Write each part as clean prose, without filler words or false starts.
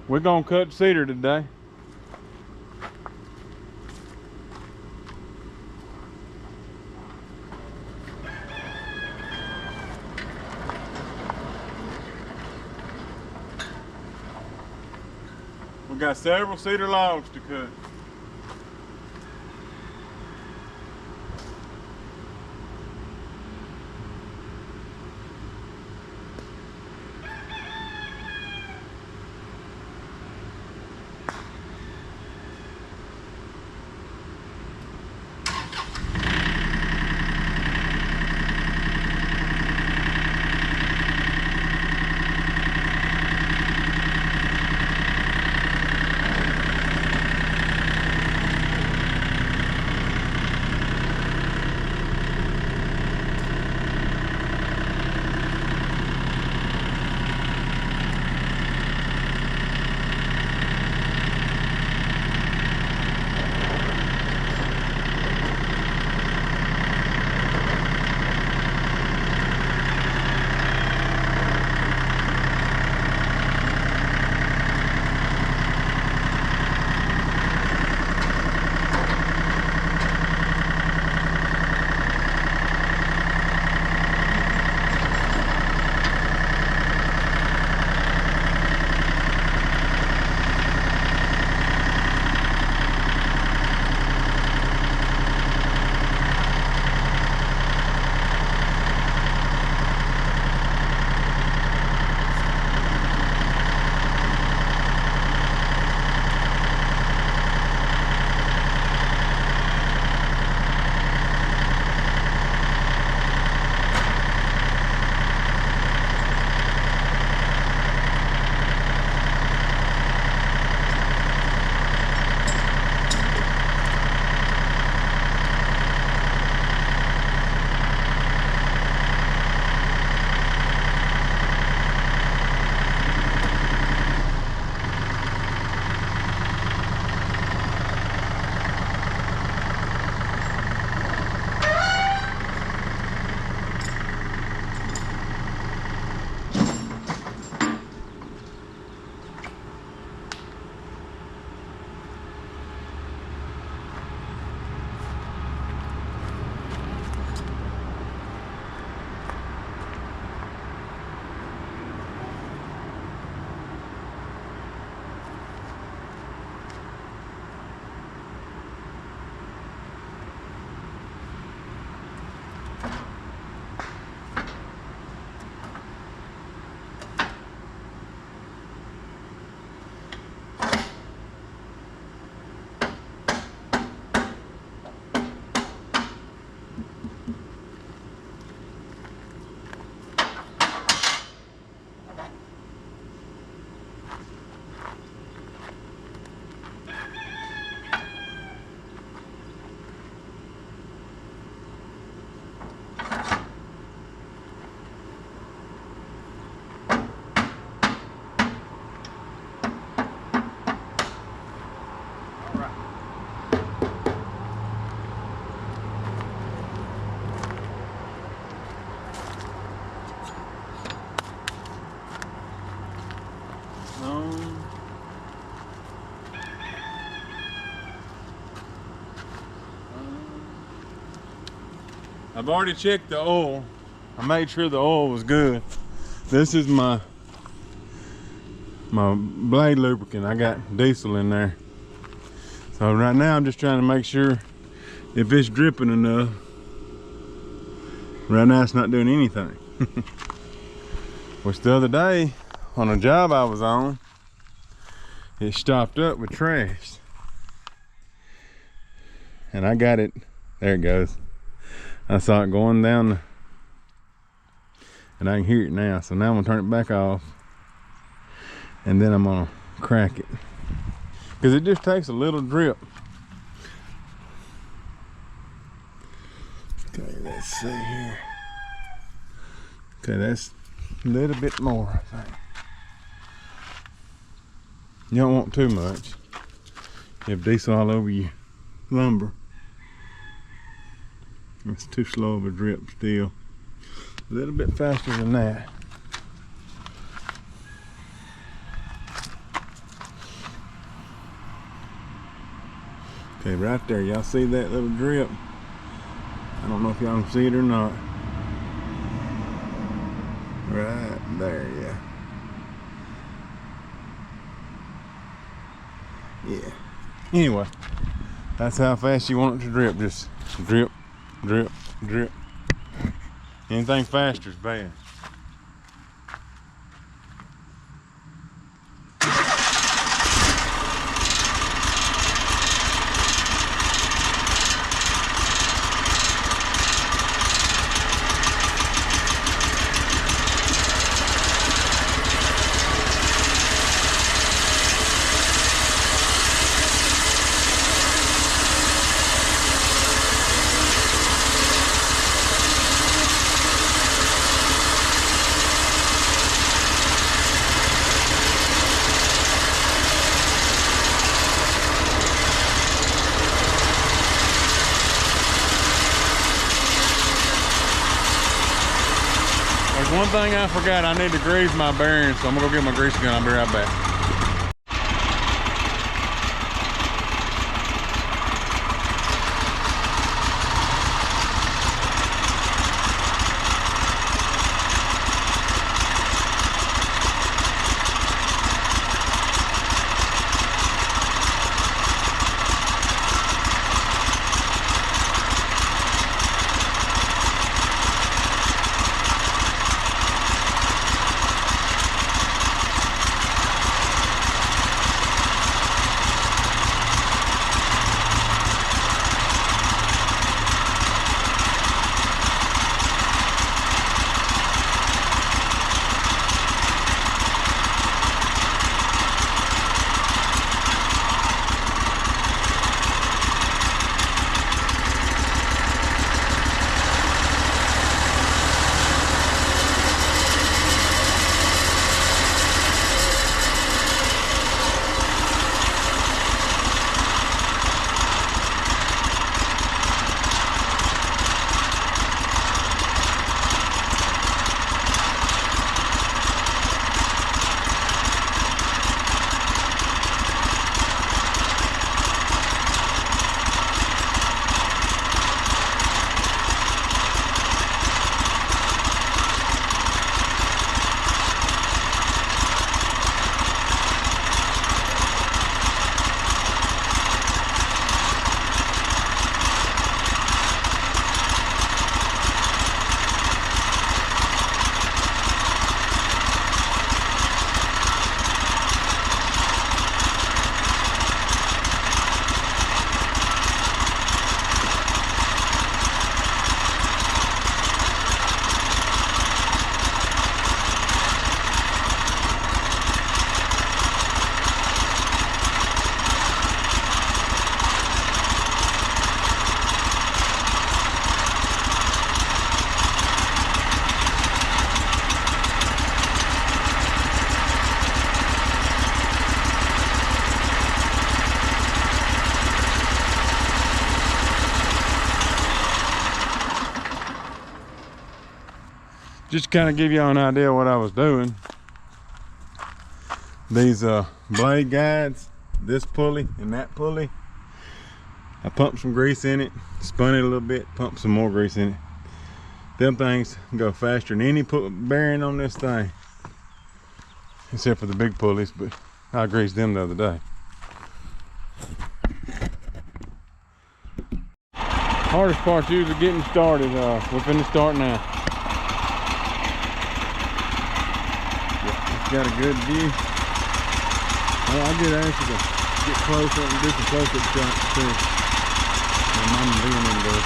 We're gonna cut cedar today. We got several cedar logs to cut. I've already checked the oil. I made sure the oil was good. This is my blade lubricant. I got diesel in there. So right now I'm just trying to make sure if it's dripping enough. Right now it's not doing anything. Which the other day on a job I was on, it stopped up with trash. And I got it, there it goes. I saw it going down and I can hear it now. So now I'm gonna turn it back off and then I'm gonna crack it. Because it just takes a little drip. Okay, let's see here. Okay, that's a little bit more, I think. You don't want too much. You have diesel all over your lumber. It's too slow of a drip still. A little bit faster than that. Okay, right there, y'all see that little drip? I don't know if y'all can see it or not. Right there, yeah. Yeah. Anyway, that's how fast you want it to drip. Just drip, drip, drip. Anything faster is bad. One thing I forgot, I need to grease my bearings, so I'm gonna go get my grease gun. I'll be right back. Just to kind of give y'all an idea of what I was doing. These blade guides, this pulley and that pulley, I pumped some grease in it, spun it a little bit, pumped some more grease in it. Them things go faster than any bearing on this thing, except for the big pulleys, but I greased them the other day. Hardest part's usually getting started. We're finna start now. It's got a good view. Well, I get actually to get closer and do some close-up shots too. My mom being in there.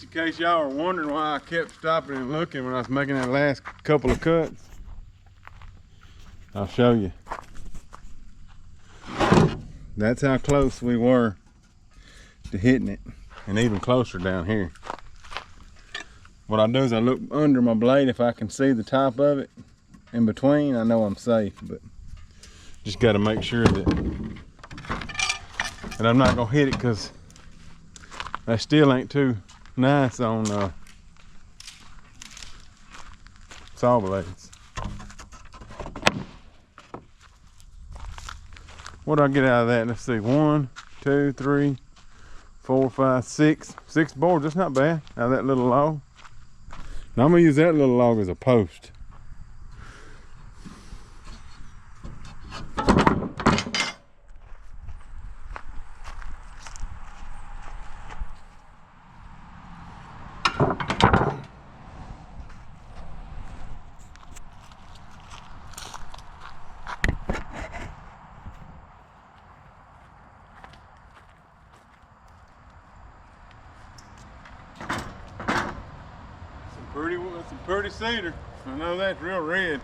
Just in case y'all are wondering why I kept stopping and looking when I was making that last couple of cuts, I'll show you. That's how close we were to hitting it, and even closer down here. What I do is I look under my blade. If I can see the top of it in between, I know I'm safe, but just got to make sure that I'm not gonna hit it, because that still ain't too nice on saw blades. What do I get out of that? Let's see, 1, 2, 3, 4, 5, 6. 6 boards. That's not bad out of that little log. Now I'm gonna use that little log as a post. Some pretty cedar. I know that's real red.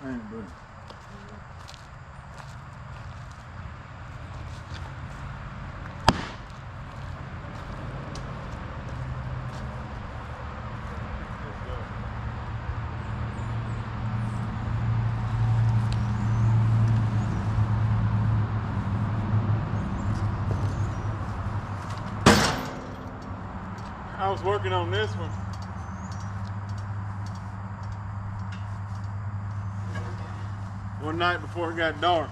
Ain't it, buddy? I was working on this one night before it got dark.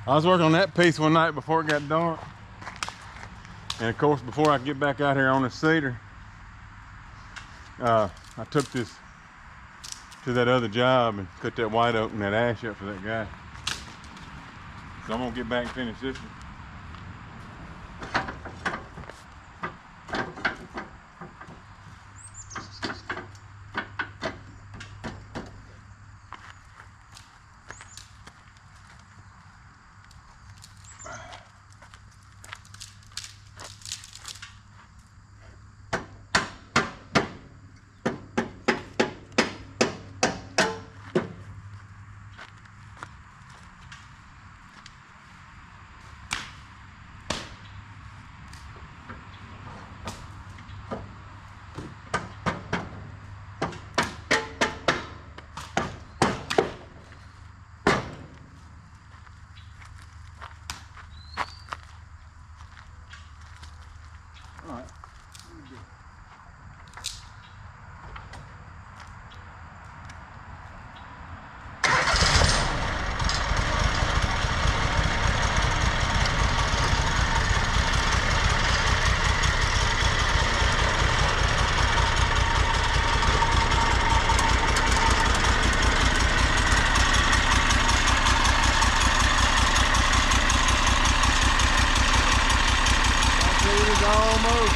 I was working on that piece one night before it got dark. And of course, before I get back out here on the cedar, I took this to that other job and cut that white oak and that ash up for that guy. So I'm gonna get back and finish this one. All right. Almost.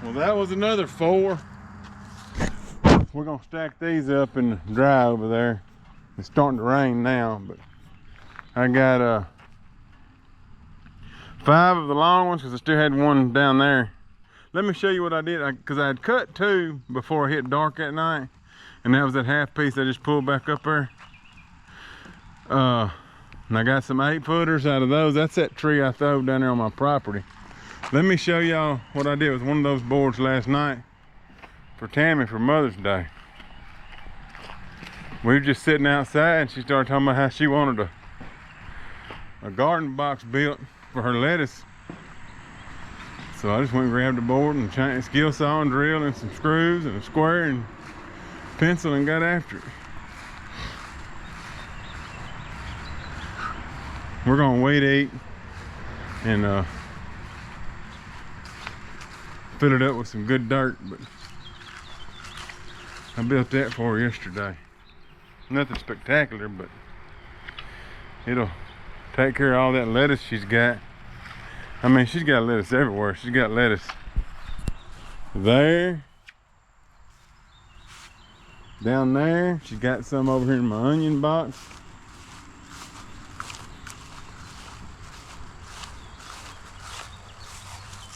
Well, that was another 4. We're gonna stack these up in the dry over there. It's starting to rain now, but I got 5 of the long ones because I still had one down there. Let me show you what I did, because I had cut 2 before it hit dark at night, and that was that half piece I just pulled back up there. And I got some 8-footers out of those. That's that tree I throwed down there on my property. Let me show y'all what I did with one of those boards last night for Tammy for Mother's Day. We were just sitting outside and she started talking about how she wanted a garden box built for her lettuce. So I just went and grabbed the board and a skill saw and drill and some screws and a square and pencil and got after it. We're gonna weed eat and fill it up with some good dirt, but I built that for her yesterday. Nothing spectacular, but it'll take care of all that lettuce she's got. I mean, she's got lettuce everywhere. She's got lettuce there, down there. She's got some over here in my onion box.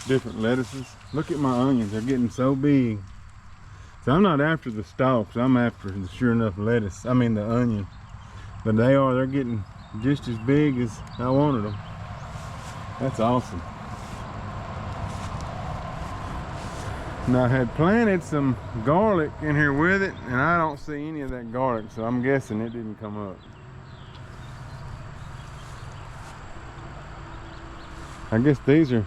Different lettuces. Look at my onions, they're getting so big. So I'm not after the stalks, I'm after the sure enough lettuce. I mean the onion. But they're getting just as big as I wanted them. That's awesome. Now I had planted some garlic in here with it, and I don't see any of that garlic, so I'm guessing it didn't come up. I guess these are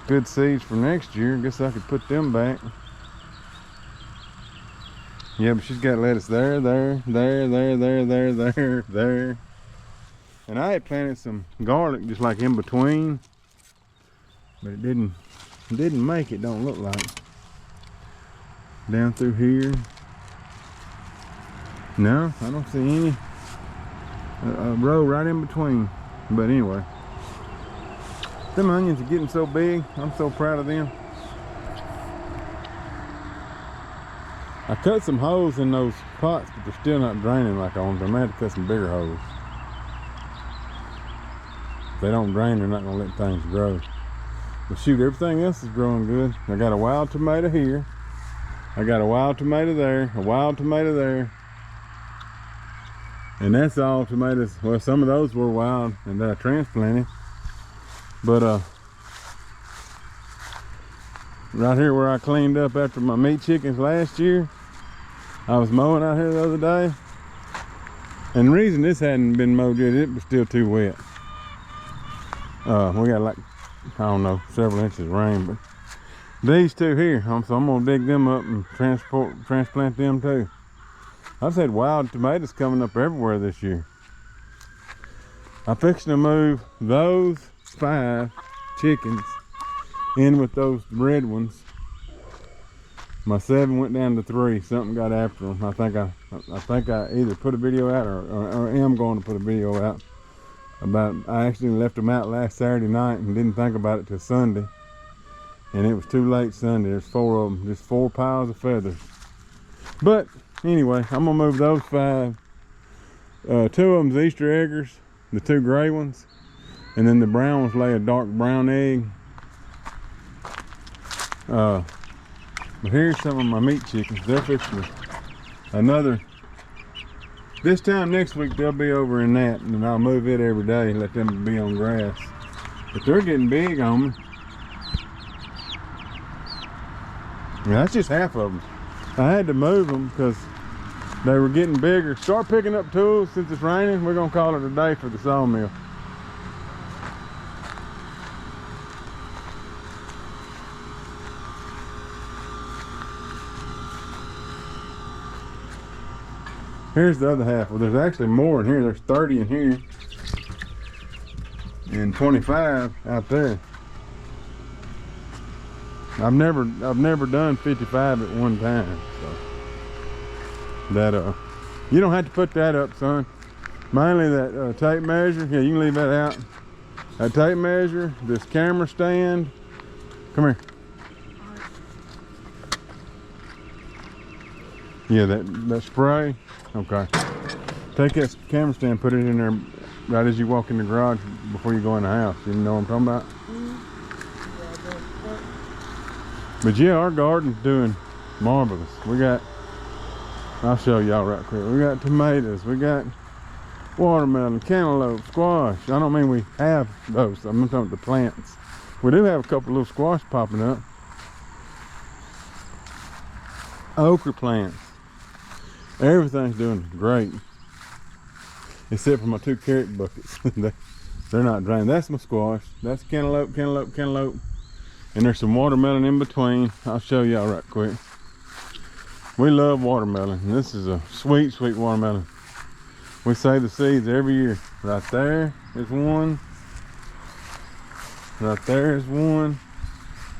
good seeds for next year. I guess I could put them back. Yeah, but she's got lettuce there, there, there, there, there, there, there, there. And I had planted some garlic just like in between, but it didn't make it, don't look like. Down through here. No, I don't see any. A row right in between. But anyway. Them onions are getting so big. I'm so proud of them. I cut some holes in those pots, but they're still not draining like I want them. I had to cut some bigger holes. If they don't drain, they're not gonna let things grow. But shoot, everything else is growing good. I got a wild tomato here. I got a wild tomato there, a wild tomato there. And that's all tomatoes. Well, some of those were wild and that I transplanted. But right here where I cleaned up after my meat chickens last year, I was mowing out here the other day, and the reason this hadn't been mowed yet, it was still too wet. We got like, I don't know, several inches of rain, but these two here, so I'm gonna dig them up and transplant them too. I've had wild tomatoes coming up everywhere this year. I'm fixing to move those 5 chickens in with those red ones. My 7 went down to 3. Something got after them. I think I either put a video out or am going to put a video out about. I actually left them out last Saturday night and didn't think about it till Sunday, and it was too late Sunday. There's 4 of them, just 4 piles of feathers. But anyway, I'm gonna move those 5. 2 of them's Easter eggers, the 2 gray ones. And then the brown ones lay a dark brown egg. But here's some of my meat chickens. They're fixing another. This time next week they'll be over in that, and I'll move it every day and let them be on grass. But they're getting big on me. Yeah, that's just half of them. I had to move them because they were getting bigger. Start picking up tools since it's raining. We're gonna call it a day for the sawmill. Here's the other half. Well, there's actually more in here. There's 30 in here and 25 out there. I've never done 55 at one time. So that you don't have to put that up, son. Mainly that tape measure. Yeah, you can leave that out. That tape measure, this camera stand. Come here. Yeah, that spray. Okay. Take that camera stand, put it in there right as you walk in the garage before you go in the house. You know what I'm talking about? But yeah, our garden's doing marvelous. We got, I'll show y'all right quick. We got tomatoes, we got watermelon, cantaloupe, squash. I don't mean we have those, I'm talking about the plants. We do have a couple little squash popping up. Okra plants. Everything's doing great. Except for my 2 carrot buckets. They're not drained. That's my squash. That's cantaloupe, cantaloupe, cantaloupe. And there's some watermelon in between. I'll show y'all right quick. We love watermelon. And this is a sweet, sweet watermelon. We save the seeds every year. Right there is one. Right there is one.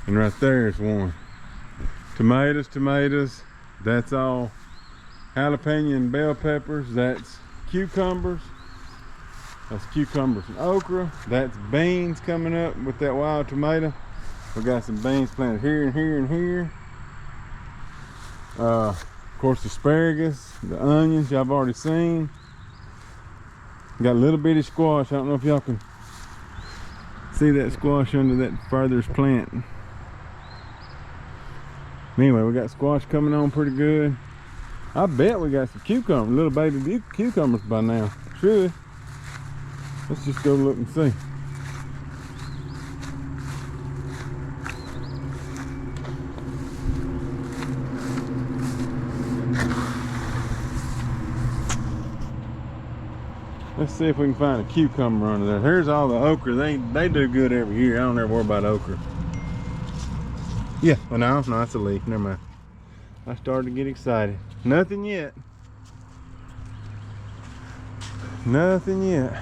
And right there is one. Tomatoes, tomatoes. That's all. Jalapeno and bell peppers. That's cucumbers. That's cucumbers and okra. That's beans coming up with that wild tomato. We got some beans planted here and here and here. Of course, asparagus, the onions y'all have already seen. Got a little bitty squash. I don't know if y'all can see that squash under that furthest plant. Anyway, we got squash coming on pretty good. I bet we got some cucumbers, little baby cucumbers by now. Should. Let's just go look and see. Let's see if we can find a cucumber under there. Here's all the okra. They do good every year. I don't ever worry about okra. Yeah, well no, that's a leaf. Never mind. I started to get excited. Nothing yet. Nothing yet.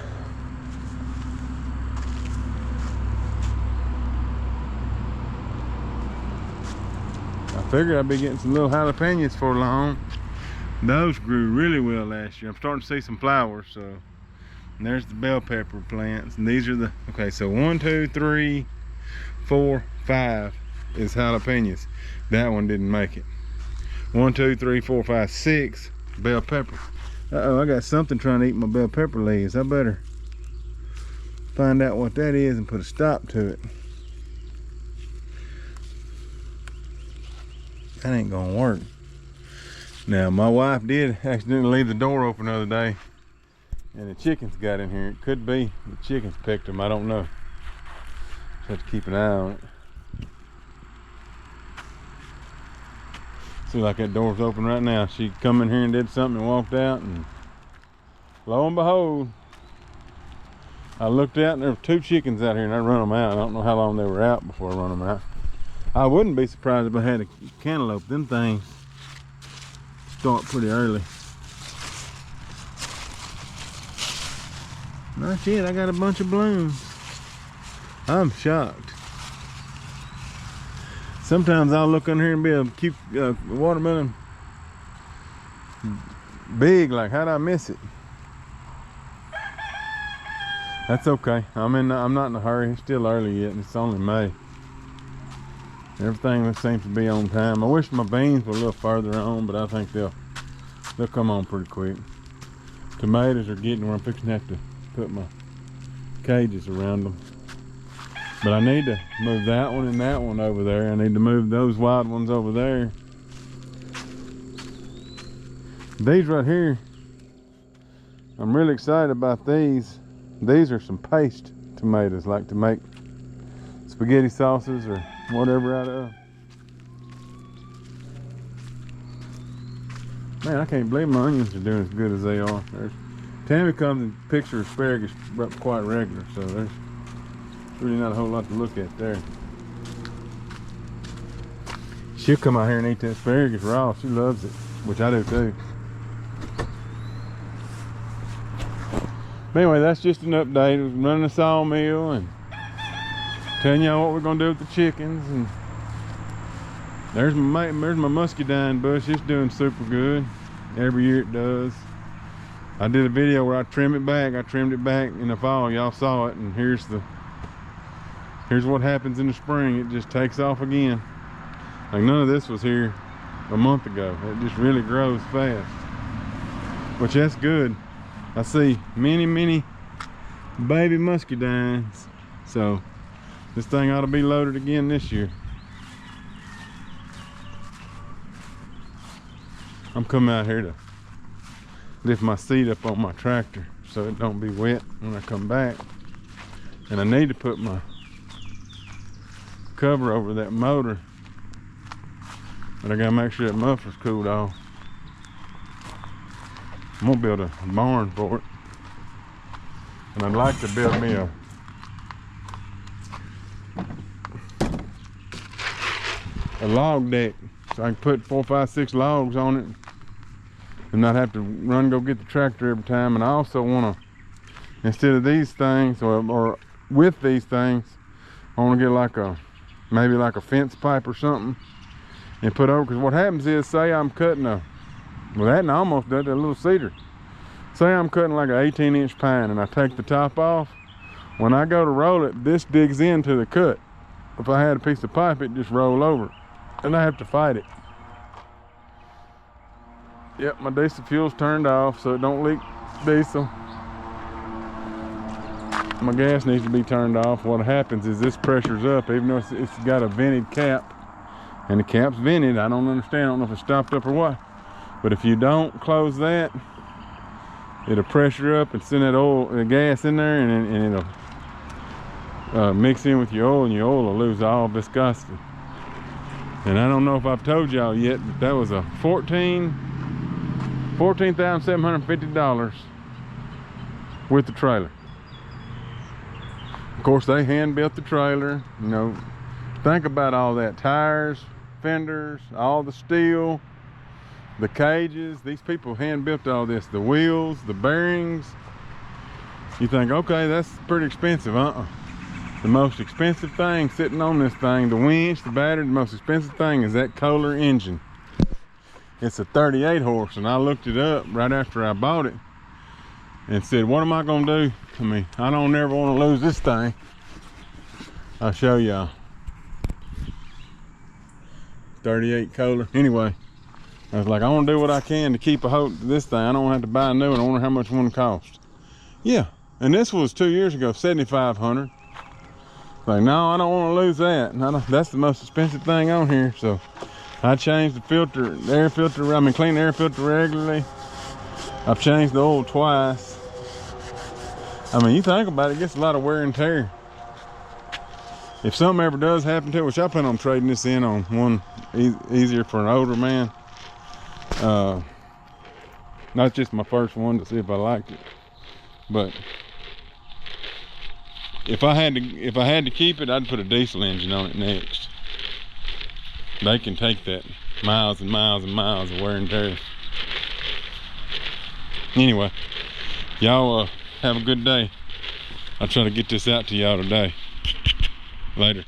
I figured I'd be getting some little jalapenos for long. Those grew really well last year. I'm starting to see some flowers, so. And there's the bell pepper plants. And these are the, okay, so 1, 2, 3, 4, 5 is jalapenos. That one didn't make it. 1, 2, 3, 4, 5, 6 bell pepper. Uh-oh, I got something trying to eat my bell pepper leaves. I better find out what that is and put a stop to it. That ain't gonna work. Now, my wife did accidentally leave the door open the other day and the chickens got in here. It could be the chickens picked them, I don't know. Just have to keep an eye on it. See, like that door's open right now. She come in here and did something and walked out, and lo and behold, I looked out and there were 2 chickens out here and I run them out. I don't know how long they were out before I run them out. I wouldn't be surprised if I had a cantaloupe. Them things start pretty early. Not yet, I got a bunch of blooms. I'm shocked. Sometimes I'll look in here and be a cute watermelon big, like how'd I miss it? That's okay. I'm not in a hurry. It's still early yet, and it's only May. Everything seems to be on time. I wish my beans were a little further on, but I think they'll come on pretty quick. Tomatoes are getting where I'm fixing to have to put my cages around them. But I need to move that one and that one over there. I need to move those wild ones over there. These right here, I'm really excited about these. These are some paste tomatoes, like to make spaghetti sauces or whatever out of. Man, I can't believe my onions are doing as good as they are. Tammy comes and picks her asparagus quite regular, so there's really not a whole lot to look at there. She'll come out here and eat that asparagus raw. She loves it, which I do too. But anyway, that's just an update. We're running a sawmill and telling y'all what we're gonna do with the chickens. And there's my muscadine bush. It's doing super good. Every year it does. I did a video where I trimmed it back. I trimmed it back in the fall. Y'all saw it, and here's what happens in the spring. It just takes off again. Like none of this was here a month ago. It just really grows fast, which that's good. I see many baby muscadines, so this thing ought to be loaded again this year. I'm coming out here to lift my seat up on my tractor so it don't be wet when I come back. And I need to put my cover over that motor, but I gotta make sure that muffler's cooled off. I'm gonna build a barn for it, and I'd like to build me a log deck so I can put 4, 5, 6 logs on it and not have to run go get the tractor every time. And I also want to, instead of these things or with these things, I want to get like maybe like a fence pipe or something and put over, because what happens is, say I'm cutting well, that and I almost did that little cedar. Say I'm cutting like an 18-inch pine and I take the top off. When I go to roll it, this digs into the cut. If I had a piece of pipe, it just roll over and I have to fight it. Yep, my diesel fuel's turned off so it don't leak diesel. My gas needs to be turned off. What happens is this pressure's up, even though it's got a vented cap, and the cap's vented. I don't understand. I don't know if it's stopped up or what. But if you don't close that, it'll pressure up and send that oil, the gas in there, and it'll mix in with your oil, and your oil will lose all viscosity. And I don't know if I've told y'all yet, but that was a $14,750 with the trailer. Of course, they hand built the trailer. You know, think about all that: tires, fenders, all the steel, the cages. These people hand built all this, the wheels, the bearings. You think, okay, that's pretty expensive. The most expensive thing sitting on this thing, the winch, the battery, the most expensive thing is that Kohler engine. It's a 38 horse, and I looked it up right after I bought it and said, what am I gonna do? I mean, I don't ever want to lose this thing. I'll show y'all. 38 Kohler. Anyway, I was like, I want to do what I can to keep a hold of this thing. I don't have to buy a new one. I wonder how much one cost. Yeah, and this was 2 years ago, $7,500. Like, no, I don't want to lose that. That's the most expensive thing on here. So I changed the filter, the air filter. Clean the air filter regularly. I've changed the oil twice. I mean, you think about it, it gets a lot of wear and tear. If something ever does happen to it, which I plan on trading this in on one easier for an older man. Not just my first one to see if I liked it, but if I had to keep it, I'd put a diesel engine on it next. They can take that miles and miles and miles of wear and tear. Anyway, y'all have a good day. I'll try to get this out to y'all today. Later.